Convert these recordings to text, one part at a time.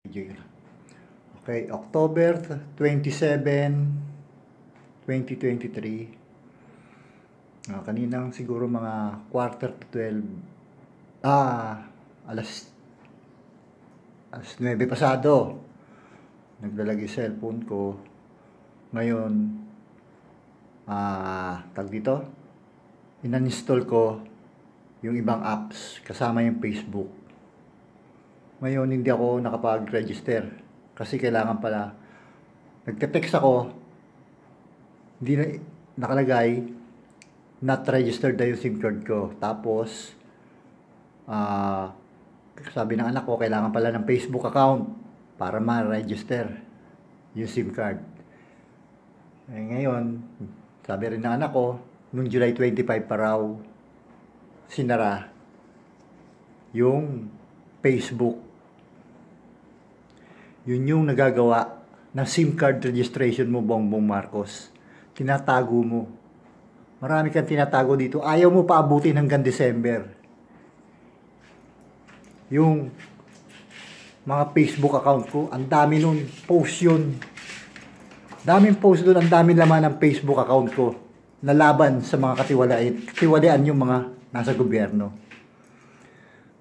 Okay, October 27, 2023. Kaninang siguro mga quarter to 12. Alas 9 pasado. Naglalagay yung cellphone ko. Ngayon, tag dito, ininstall ko yung ibang apps kasama yung Facebook. Ngayon, hindi ako nakapag-register kasi kailangan pala, nagte-text ako, hindi na nakalagay, not registered na yung SIM card ko. Tapos, sabi ng anak ko, kailangan pala ng Facebook account para ma-register yung SIM card. Ngayon, sabi rin ng anak ko, noong July 25 pa raw, sinara yung Facebook. Yun yung nagagawa ng SIM card registration mo, Bongbong Marcos. Tinatago mo. Marami kang tinatago dito. Ayaw mo paabutin hanggang December. Yung mga Facebook account ko, ang dami nun, post yun. Daming post doon, ang daming laman ng Facebook account ko na laban sa mga katiwalian yung mga nasa gobyerno.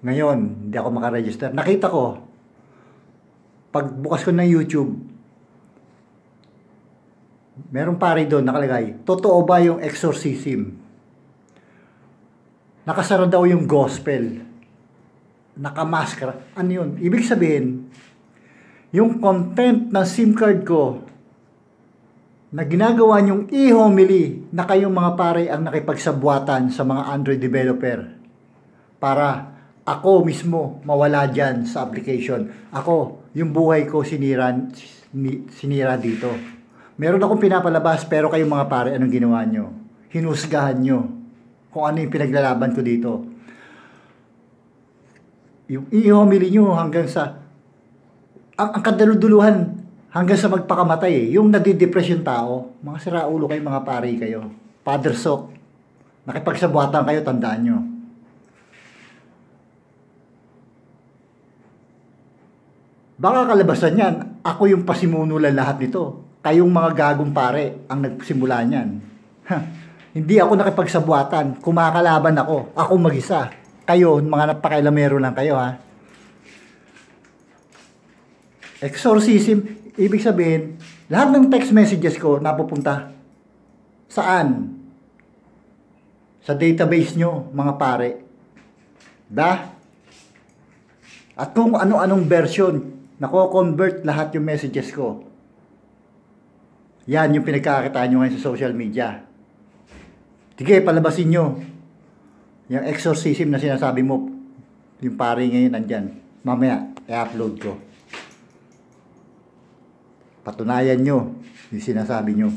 Ngayon, hindi ako makaregister. Nakita ko, pagbukas ko ng YouTube, meron pare doon nakalagay, totoo ba yung exorcism? Nakasara daw yung gospel. Nakamaskara. Ano yun? Ibig sabihin, yung content ng SIM card ko na ginagawa nyong e-homily na kayong mga pare ang nakipagsabwatan sa mga Android developer para ako mismo mawala dyan sa application. Ako, yung buhay ko sinira dito. Meron akong pinapalabas pero kayong mga pare, anong ginawa nyo? Hinusgahan nyo kung ano yung pinaglalaban ko dito. Yung i-homily nyo hanggang sa ang kadaluduluhan hanggang sa magpakamatay eh. Yung nadidepress yung tao, mga siraulo kayo, mga pare kayo. Father Sok, nakipagsabuatan kayo, tandaan nyo. Baka kalabasan yan, ako yung pasimunulan lahat nito. Kayong mga gagong pare ang nagsimula niyan. Hindi ako nakipagsabuatan, kumakalaban ako mag-isa. Kayo, mga napakailamero lang kayo ha. Exorcism, ibig sabihin, lahat ng text messages ko napupunta saan? Sa database nyo, mga pare. At kung ano-anong version, nako-convert lahat yung messages ko. Yan yung pinagkakakitaan nyo ngayon sa social media. Sige, palabasin nyo. Yung exorcism na sinasabi mo, yung pare ngayon nandyan. Mamaya, i-upload ko. Patunayan nyo yung sinasabi nyo.